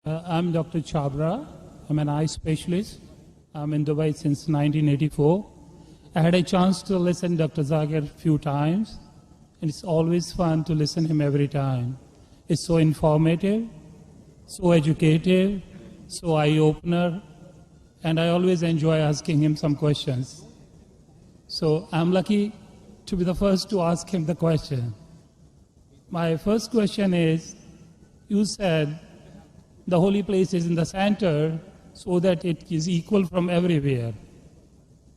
I'm Dr. Chabra. I'm an eye specialist. I'm in Dubai since 1984. I had a chance to listen to Dr. Zakir a few times, and it's always fun to listen to him every time. It's so informative, so educative, so eye-opener, and I always enjoy asking him some questions. So I'm lucky to be the first to ask him the question. My first question is, you said the holy place is in the center so that it is equal from everywhere.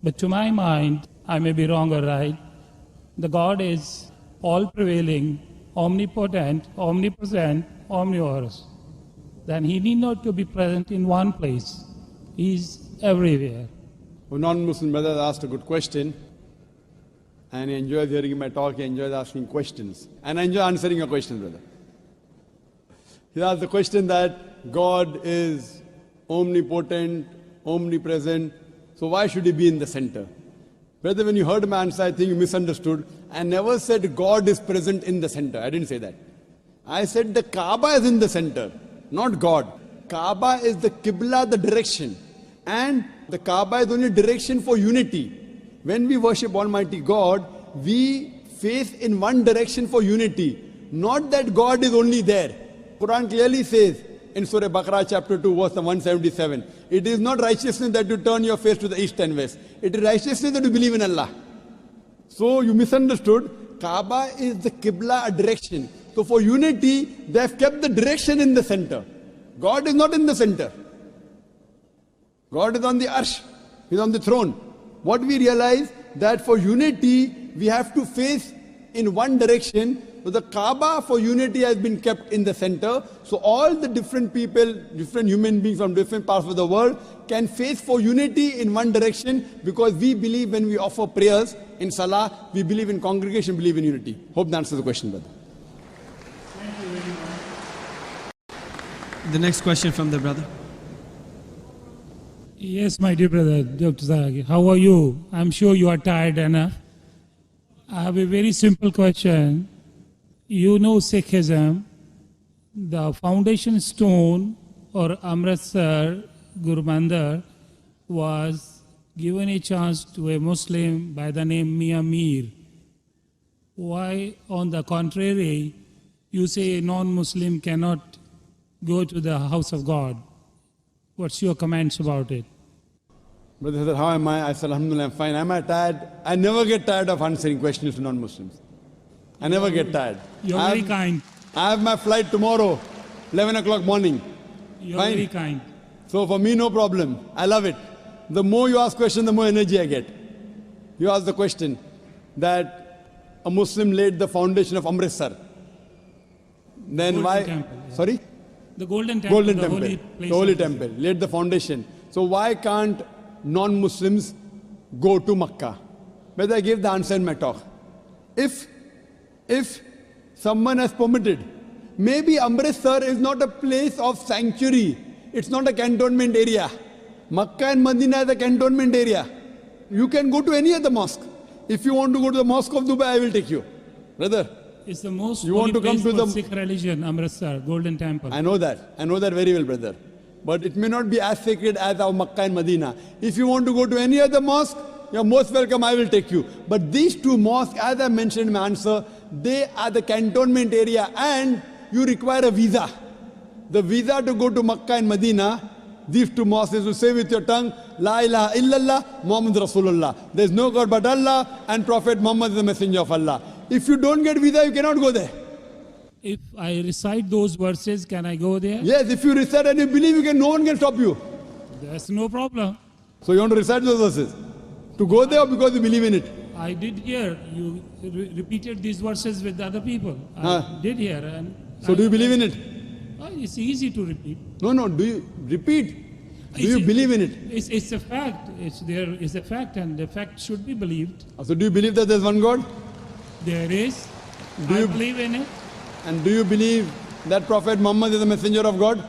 But to my mind, I may be wrong or right, the God is all-prevailing, omnipotent, omnipresent, omnivorous. Then he need not to be present in one place. He is everywhere. A non-Muslim brother asked a good question, and he enjoys hearing my talk, he enjoys asking questions. And I enjoy answering your questions, brother. He asked the question that God is omnipotent, omnipresent, so why should he be in the center? Brother, when you heard my answer, I think you misunderstood. I never said God is present in the center. I didn't say that. I said the Kaaba is in the center, not God. Kaaba is the Qibla, the direction. And the Kaaba is only direction for unity. When we worship Almighty God, we face in one direction for unity. Not that God is only there. Quran clearly says in Surah Baqarah chapter 2 verse 177, it is not righteousness that you turn your face to the east and west. It is righteousness that you believe in Allah. So you misunderstood. Kaaba is the Qibla, a direction. So for unity, they have kept the direction in the center. God is not in the center. God is on the arsh. He is on the throne. What we realize that for unity, we have to face in one direction. So the Kaaba for unity has been kept in the center. So all the different people, different human beings from different parts of the world can face for unity in one direction, because we believe when we offer prayers in Salah, we believe in congregation, believe in unity. Hope that answers the question, brother. Thank you very much. The next question from the brother. Yes, my dear brother, Dr. Zakir, how are you? I'm sure you are tired enough. I have a very simple question. You know Sikhism, the foundation stone or Amritsar Guru Mandir was given a chance to a Muslim by the name Mia Mir. Why, on the contrary, you say a non-Muslim cannot go to the house of God? What's your comments about it? Brother said, how am I? I said, Alhamdulillah, I'm fine. Am I tired? I never get tired of answering questions to non-Muslims. I never get tired. You're very kind. I have my flight tomorrow, 11 o'clock morning. You're Fine. very kind. So for me, no problem. I love it. The more you ask questions, the more energy I get. You ask the question that a Muslim laid the foundation of Amritsar. Then Golden why? Temple, yeah. Sorry? The Golden Temple, Golden the Temple. holy place. The Holy of- Temple. Laid the foundation. So why can't non-Muslims go to Makkah? Whether I gave the answer in my talk. If someone has permitted, maybe Amritsar is not a place of sanctuary. It's not a cantonment area. Makkah and Medina is a cantonment area. You can go to any other mosque. If you want to go to the Mosque of Dubai, I will take you. Brother, It's the most You holy want to come place to for the- Sikh religion, Amritsar, Golden Temple. I know that. I know that very well, brother. But it may not be as sacred as our Makkah and Medina. If you want to go to any other mosque, you're most welcome, I will take you. But these two mosques, as I mentioned in my answer, they are the cantonment area and you require a visa. The visa to go to Makkah and Medina, these two mosques is to say with your tongue, La ilaha illallah, Muhammad Rasulullah. There is no God but Allah and Prophet Muhammad is the messenger of Allah. If you don't get visa, you cannot go there. If I recite those verses, can I go there? Yes, if you recite and you believe, no one can stop you. There's no problem. So you want to recite those verses? To go there or because you believe in it? I did hear you repeated these verses with other people. I Huh. did hear. And So do you believe in it? It's easy to repeat. No, do you repeat? Do you It's- believe in it? It's a fact. It's a fact, and the fact should be believed. So do you believe that there's one God? There is. Do I you- believe in it And do you believe that Prophet Muhammad is the messenger of God?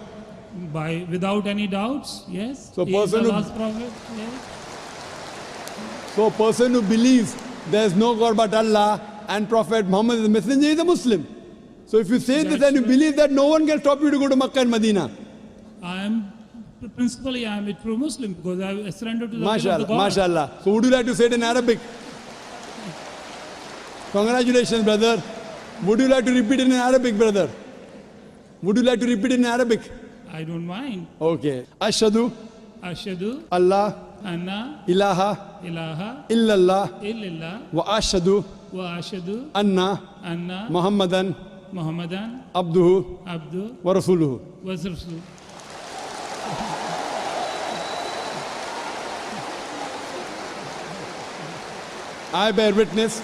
without any doubts. Yes. So He is the person who- last prophet. Yes. So a person who believes there's no God but Allah and Prophet Muhammad is the messenger is a Muslim. So if you say this That's and you right. believe that, no one can stop you to go to Makkah and Medina. Principally I am a true Muslim because I surrendered to the will of the MashaAllah, God. MashaAllah. So would you like to say it in Arabic? Congratulations, brother. Would you like to repeat it in Arabic, brother? Would you like to repeat it in Arabic? I don't mind. Okay. Ashhadu Ashhadu Allah anna ilaha ilaha illallah illallah wa ashhadu wa ashhadu anna anna Muhammadan Muhammadan abduhu abdu wa rasuluhu. wa rasul. I bear witness.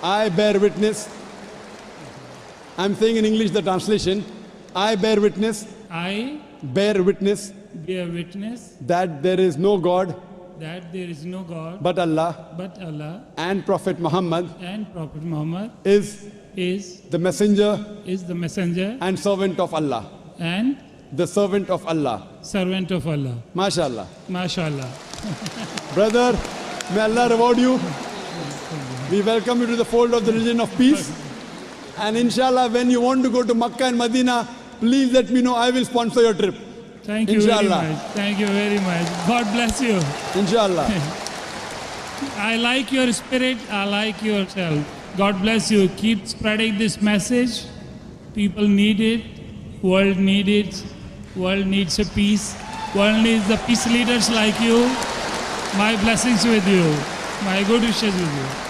I bear witness. I'm saying in English the translation. I bear witness. I Bear witness bear witness that there is no God that there is no God but Allah, but Allah, and Prophet Muhammad and Prophet Muhammad is is the messenger the messenger and servant of Allah. and The servant of Allah. servant of Allah. MashaAllah. MashaAllah. Brother, may Allah reward you. We welcome you to the fold of the religion of peace. And inshallah, when you want to go to Makkah and Medina, please let me know. I will sponsor your trip. Thank you very Inshallah. much. Thank you very much. God bless you. Inshallah. I like your spirit. I like yourself. God bless you. Keep spreading this message. People need it. World need it. World needs a peace. World needs the peace leaders like you. My blessings with you. My good wishes with you.